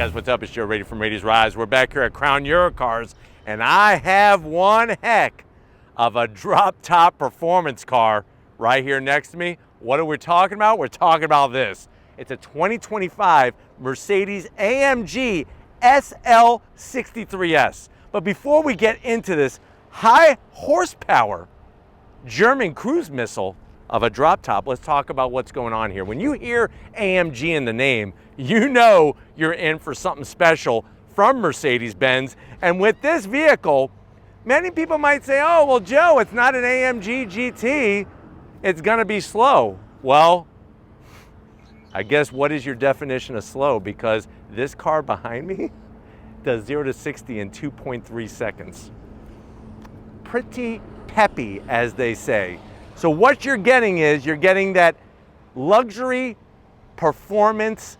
guys, what's up? It's Joe Rady from Rady's Rise. We're back here at Crown Eurocars, and I have one heck of a drop-top performance car right here next to me. What are we talking about? We're talking about this. It's a 2025 Mercedes AMG SL63 S. But before we get into this high horsepower German cruise missile of a drop top, let's talk about what's going on here. When you hear AMG in the name, you know you're in for something special from Mercedes-Benz. And with this vehicle, many people might say, oh, well, Joe, it's not an AMG GT. It's gonna be slow. Well, I guess what is your definition of slow? Because this car behind me does 0 to 60 in 2.3 seconds. Pretty peppy, as they say. So what you're getting is, you're getting that luxury performance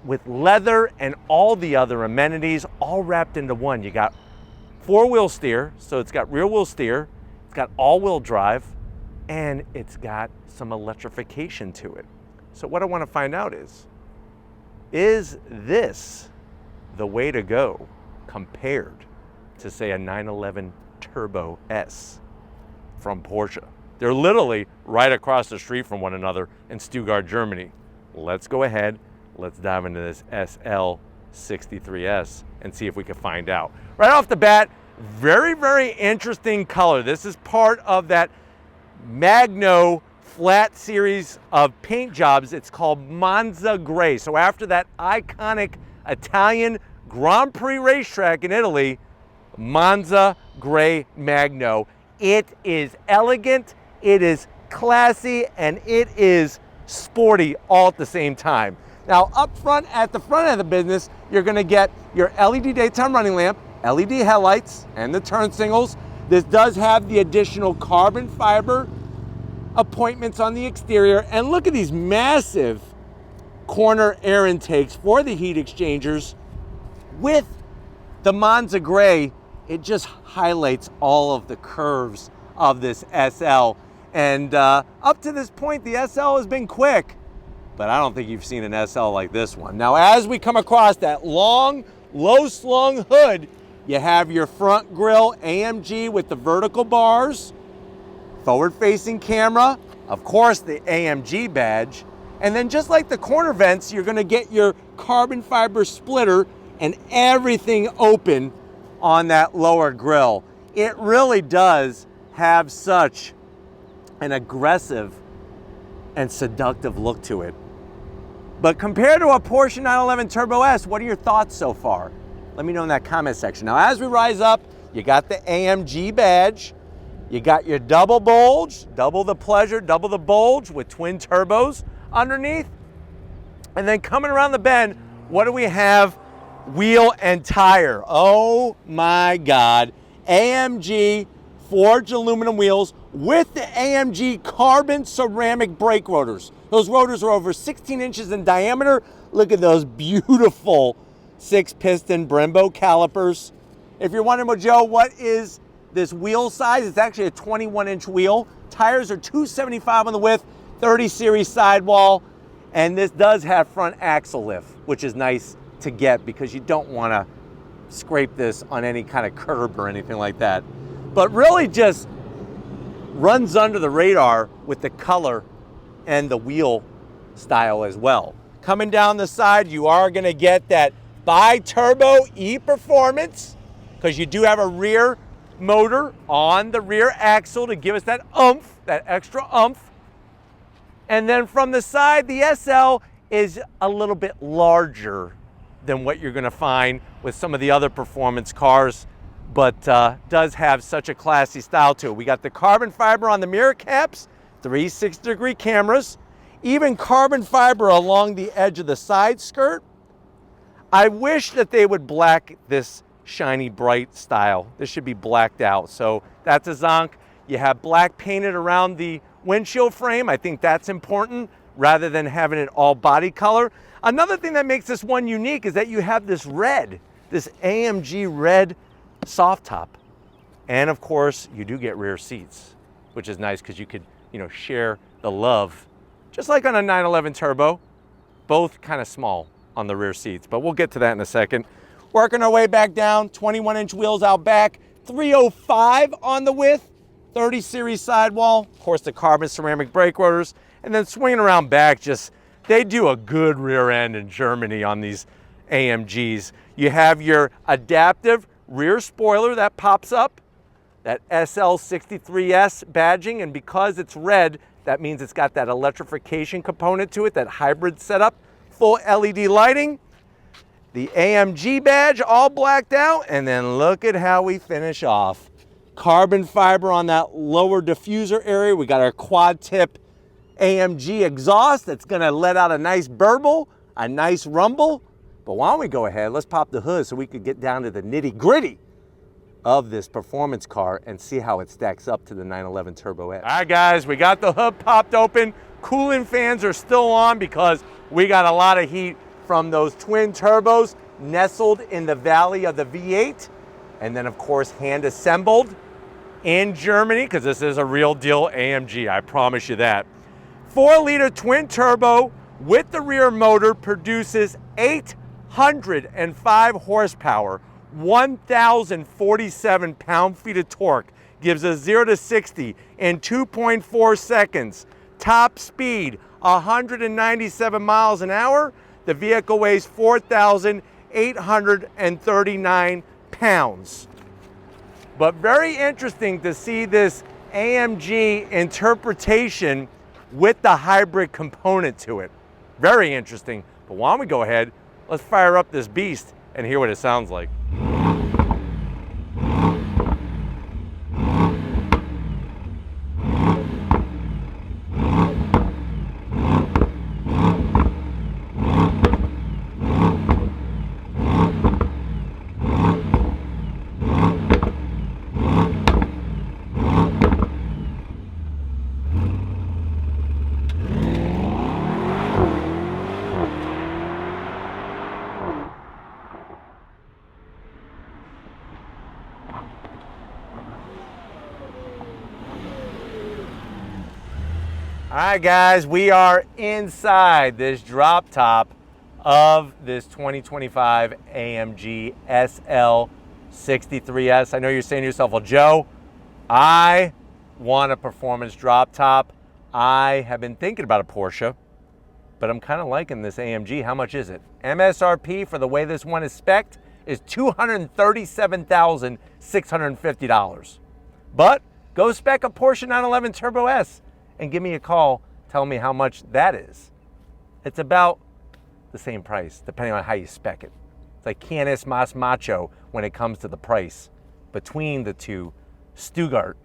with leather and all the other amenities all wrapped into one. You got four-wheel steer, so it's got rear-wheel steer, it's got all-wheel drive, and it's got some electrification to it. So what I want to find out is this the way to go compared to, say, a 911 Turbo S from Porsche? They're literally right across the street from one another in Stuttgart, Germany. Let's go ahead, let's dive into this SL63 S and see if we can find out. Right off the bat, very, very interesting color. This is part of that Magno flat series of paint jobs. It's called Monza Gray. So after that iconic Italian Grand Prix racetrack in Italy, Monza Gray Magno. It is elegant, it is classy, and it is sporty all at the same time. Now up front, at the front of the business, you're gonna get your LED daytime running lamp, LED headlights, and the turn signals. This does have the additional carbon fiber appointments on the exterior, and look at these massive corner air intakes for the heat exchangers. With the Monza Gray, it just highlights all of the curves of this SL. And up to this point, the SL has been quick, but I don't think you've seen an SL like this one. Now, as we come across that long, low-slung hood, you have your front grille AMG with the vertical bars, forward-facing camera, of course the AMG badge, and then just like the corner vents, you're gonna get your carbon fiber splitter and everything open on that lower grille. It really does have such an aggressive and seductive look to it. But compared to a Porsche 911 Turbo S, what are your thoughts so far? Let me know in that comment section. Now, as we rise up, you got the AMG badge, you got your double bulge, double the pleasure, double the bulge with twin turbos underneath. And then coming around the bend, what do we have? Wheel and tire. Oh my God. AMG forged aluminum wheels with the AMG carbon ceramic brake rotors. Those rotors are over 16 inches in diameter. Look at those beautiful 6-piston Brembo calipers. If you're wondering, well, Joe, what is this wheel size? It's actually a 21-inch wheel. Tires are 275 on the width, 30 series sidewall, and this does have front axle lift, which is nice to get because you don't want to scrape this on any kind of curb or anything like that. But really just runs under the radar with the color and the wheel style as well. Coming down the side, you are going to get that bi-turbo E-Performance, because you do have a rear motor on the rear axle to give us that oomph, that extra oomph. And then from the side, the SL is a little bit larger than what you're gonna find with some of the other performance cars, but does have such a classy style to it. We got the carbon fiber on the mirror caps, 360-degree cameras, even carbon fiber along the edge of the side skirt. I wish that they would black this shiny bright style. This should be blacked out. So that's a zonk. You have black painted around the windshield frame. I think that's important rather than having it all body color. Another thing that makes this one unique is that you have this red, this AMG red soft top. And of course, you do get rear seats, which is nice because you could, share the love. Just like on a 911 Turbo, both kind of small. on the rear seats, but we'll get to that in a second. Working our way back down, 21-inch wheels out back, 305 on the width, 30 series sidewall, of course the carbon ceramic brake rotors, and then swinging around back, they do a good rear end in Germany on these AMGs. You have your adaptive rear spoiler that pops up, that SL63 S badging, and because it's red, that means it's got that electrification component to it, that hybrid setup, full LED lighting, the AMG badge all blacked out, and then look at how we finish off. Carbon fiber on that lower diffuser area. We got our quad tip AMG exhaust that's gonna let out a nice burble, a nice rumble. But why don't we go ahead, let's pop the hood so we could get down to the nitty gritty of this performance car and see how it stacks up to the 911 Turbo S. All right guys, we got the hood popped open. Cooling fans are still on because we got a lot of heat from those twin turbos nestled in the valley of the V8. And then of course hand assembled in Germany, because this is a real deal AMG, I promise you that. 4-liter twin turbo with the rear motor produces 805 horsepower, 1,047 pound-feet of torque, gives a 0 to 60 in 2.4 seconds. Top speed, 197 miles an hour. The vehicle weighs 4,839 pounds. But very interesting to see this AMG interpretation with the hybrid component to it. Very interesting. But why don't we go ahead, let's fire up this beast and hear what it sounds like. All right, guys, we are inside this drop top of this 2025 AMG SL63 S. I know you're saying to yourself, well, Joe, I want a performance drop top. I have been thinking about a Porsche, but I'm kind of liking this AMG. How much is it? MSRP for the way this one is spec'd is $237,650. But go spec a Porsche 911 Turbo S and give me a call, tell me how much that is. It's about the same price, depending on how you spec it. It's like Canis Mas Macho when it comes to the price between the two Stuttgart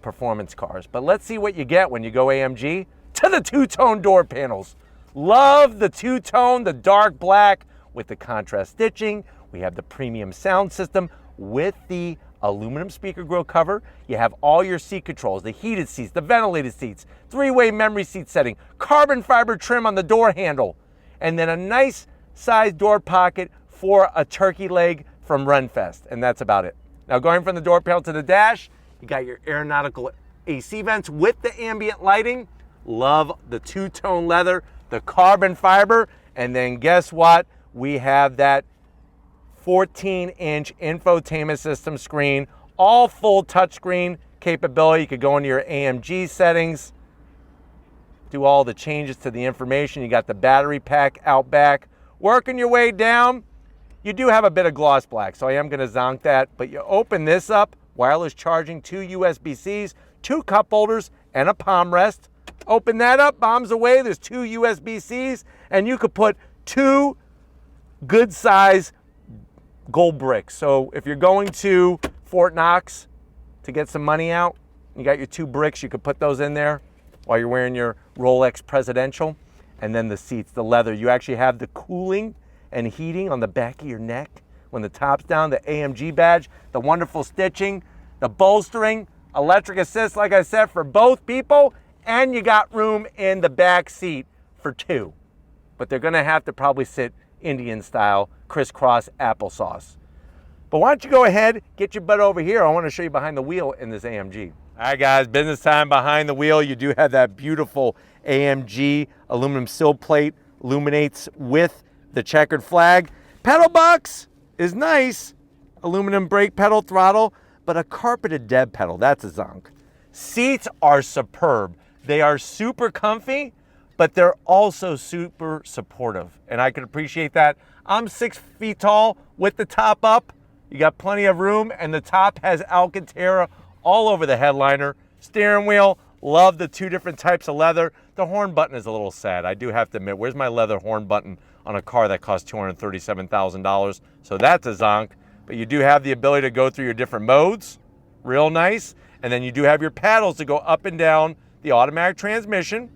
performance cars. But let's see what you get when you go AMG to the two-tone door panels. Love the two-tone, the dark black with the contrast stitching. We have the premium sound system with the aluminum speaker grille cover. You have all your seat controls, the heated seats, the ventilated seats, 3-way memory seat setting, carbon fiber trim on the door handle, and then a nice sized door pocket for a turkey leg from Renfest, and that's about it. Now going from the door panel to the dash, you got your aeronautical AC vents with the ambient lighting. Love the two-tone leather, the carbon fiber, and then guess what? We have that 14-inch infotainment system screen, all full touchscreen capability. You could go into your AMG settings, do all the changes to the information. You got the battery pack out back. Working your way down, you do have a bit of gloss black, so I am going to zonk that, but you open this up, wireless charging, 2 USB-Cs, 2 cup holders, and a palm rest. Open that up, bombs away, there's 2 USB-Cs, and you could put 2 good size gold bricks. So if you're going to Fort Knox to get some money out, you got your 2 bricks, you could put those in there while you're wearing your Rolex Presidential. And then the seats, the leather, you actually have the cooling and heating on the back of your neck when the top's down, the AMG badge, the wonderful stitching, the bolstering, electric assist, like I said, for both people, and you got room in the back seat for 2. But they're gonna have to probably sit Indian style, crisscross applesauce. But why don't you go ahead, get your butt over here. I want to show you behind the wheel in this AMG. All right, guys, business time behind the wheel. You do have that beautiful AMG aluminum sill plate, illuminates with the checkered flag. Pedal box is nice. Aluminum brake pedal, throttle, but a carpeted dead pedal, that's a zonk. Seats are superb. They are super comfy, but they're also super supportive, and I can appreciate that. I'm 6 feet tall with the top up. You got plenty of room, and the top has Alcantara all over the headliner. Steering wheel, love the 2 different types of leather. The horn button is a little sad, I do have to admit. Where's my leather horn button on a car that costs $237,000? So that's a zonk, but you do have the ability to go through your different modes, real nice. And then you do have your paddles to go up and down the automatic transmission.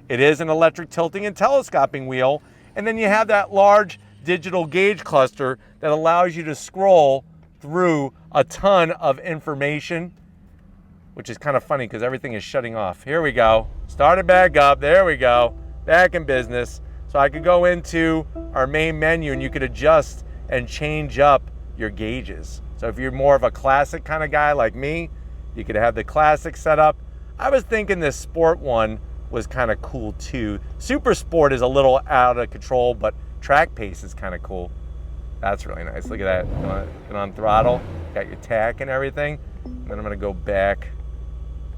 It is an electric tilting and telescoping wheel. And then you have that large digital gauge cluster that allows you to scroll through a ton of information, which is kind of funny because everything is shutting off. Here we go. Start it back up. There we go. Back in business. So I could go into our main menu and you could adjust and change up your gauges. So if you're more of a classic kind of guy like me, you could have the classic setup. I was thinking this sport one was kind of cool too. Super sport is a little out of control, but track pace is kind of cool. That's really nice. Look at that. Get on throttle. Got your tack and everything. And then I'm gonna go back.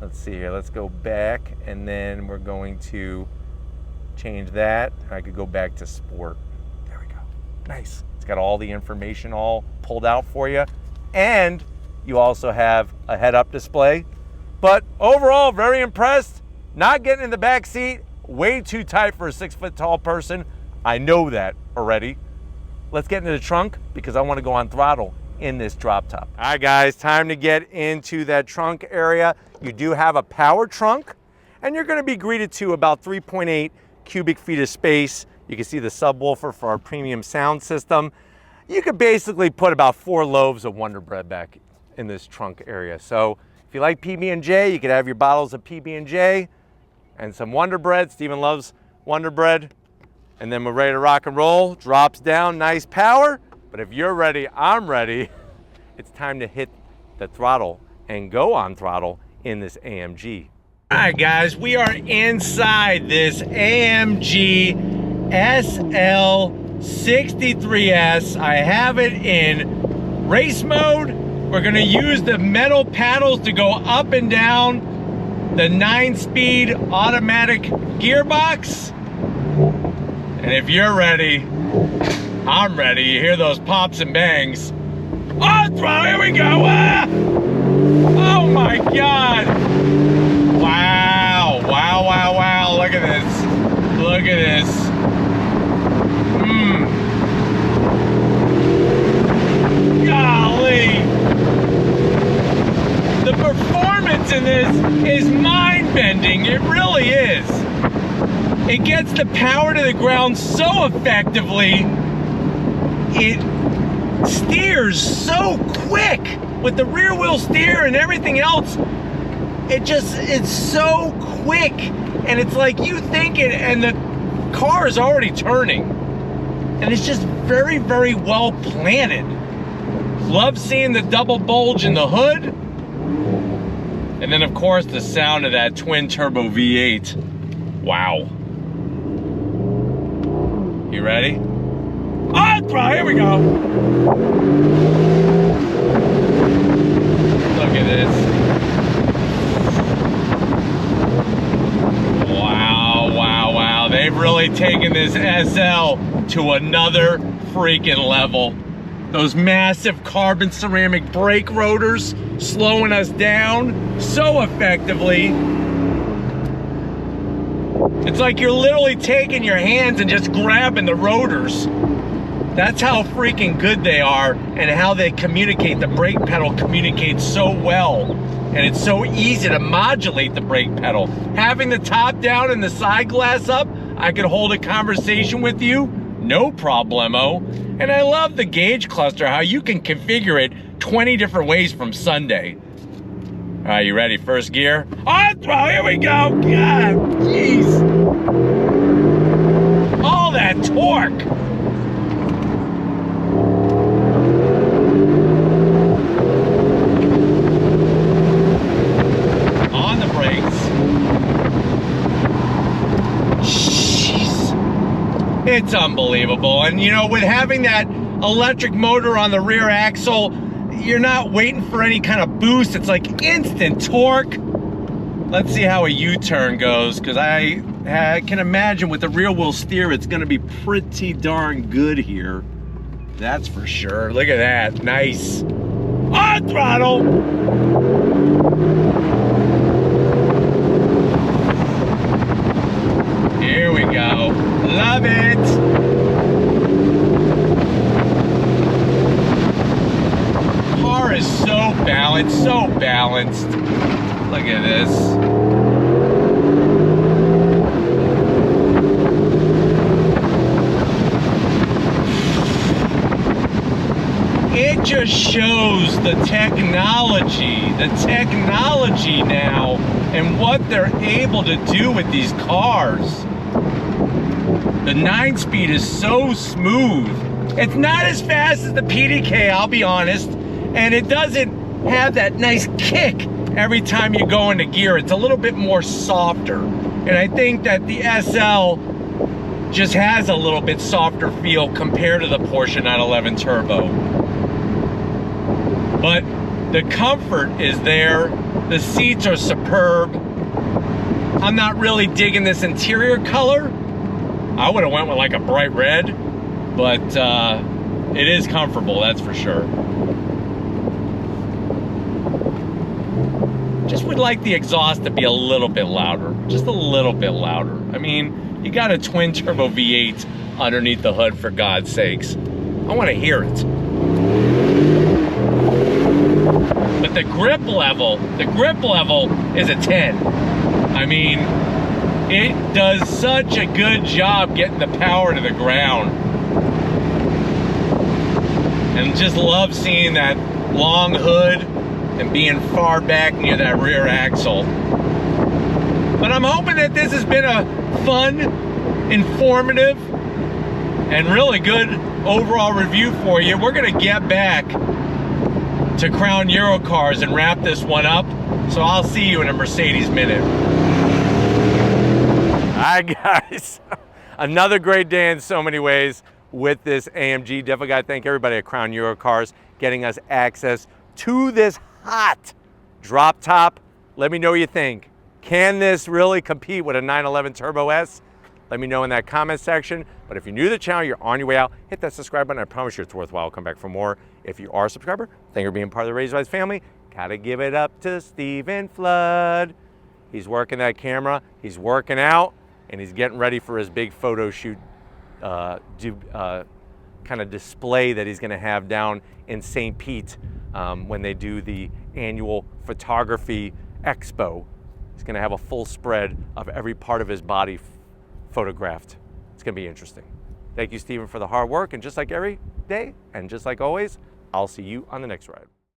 Let's see here. Let's go back, and then we're going to change that. I could go back to sport. There we go. Nice. It's got all the information all pulled out for you, and you also have a head-up display. But overall, very impressed. Not getting in the back seat. Way too tight for a 6 foot tall person. I know that already. Let's get into the trunk because I want to go on throttle in this drop top. All right, guys, time to get into that trunk area. You do have a power trunk, and you're going to be greeted to about 3.8 cubic feet of space. You can see the subwoofer for our premium sound system. You could basically put about 4 loaves of Wonder Bread back in this trunk area. So if you like PB&J, you could have your bottles of PB&J and some Wonder Bread. Steven loves Wonder Bread. And then we're ready to rock and roll. Drops down, nice power. But if you're ready, I'm ready. It's time to hit the throttle and go on throttle in this AMG. All right, guys, we are inside this AMG SL63 S. I have it in race mode. We're gonna use the metal paddles to go up and down the 9-speed automatic gearbox. And if you're ready, I'm ready. You hear those pops and bangs. On throttle, here we go. Ah! Oh my God. Wow, wow, wow, wow. Look at this. Look at this. Golly. The performance in this is mind-bending. It really is. It gets the power to the ground so effectively. It steers so quick with the rear wheel steer and everything else. It's so quick, and it's like you think it and the car is already turning, and it's just very, very well planted. Love seeing the double bulge in the hood, and then of course the sound of that twin turbo V8. Wow. You ready? On throttle, here we go. Look at this. Wow, wow, wow. They've really taken this SL to another freaking level. Those massive carbon ceramic brake rotors slowing us down so effectively. It's like you're literally taking your hands and just grabbing the rotors. That's how freaking good they are and how they communicate. The brake pedal communicates so well, and it's so easy to modulate the brake pedal. Having the top down and the side glass up, I could hold a conversation with you, no problemo. And I love the gauge cluster, how you can configure it 20 different ways from Sunday. All right, you ready? First gear. On throttle, here we go. God, jeez. All that torque. On the brakes. Jeez. It's unbelievable. And you know, with having that electric motor on the rear axle, you're not waiting for any kind of boost. It's like instant torque. Let's see how a U-turn goes, because I can imagine with the rear wheel steer, it's gonna be pretty darn good here. That's for sure. Look at that, nice. On throttle. Here we go, love it. Car is so balanced, so balanced. Look at this. It just shows the technology now and what they're able to do with these cars. The 9-speed is so smooth. It's not as fast as the PDK, I'll be honest, and it doesn't have that nice kick every time you go into gear. It's a little bit more softer. And I think that the SL just has a little bit softer feel compared to the Porsche 911 Turbo. But the comfort is there. The seats are superb. I'm not really digging this interior color. I would have went with like a bright red, but it is comfortable, that's for sure. Just would like the exhaust to be a little bit louder, just a little bit louder. I mean, you got a twin turbo V8 underneath the hood, for God's sakes. I want to hear it. But the grip level is a 10. I mean, it does such a good job getting the power to the ground. And just love seeing that long hood and being far back near that rear axle. But I'm hoping that this has been a fun, informative, and really good overall review for you. We're gonna get back to Crown Euro Cars and wrap this one up. So I'll see you in a Mercedes minute. All right, guys. Another great day in so many ways with this AMG. Definitely gotta thank everybody at Crown Euro Cars getting us access to this hot drop top. Let me know what you think. Can this really compete with a 911 Turbo S? Let me know in that comment section. But if you're new to the channel, you're on your way out, hit that subscribe button. I promise you it's worthwhile. Come back for more. If you are a subscriber, thank you for being part of the Razor Eyes family. Gotta give it up to Stephen Flood. He's working that camera, he's working out, and he's getting ready for his big photo shoot kind of display that he's gonna have down in St. Pete when they do the annual photography expo. He's gonna have a full spread of every part of his body photographed. It's gonna be interesting. Thank you, Stephen, for the hard work, and just like every day, and just like always, I'll see you on the next ride.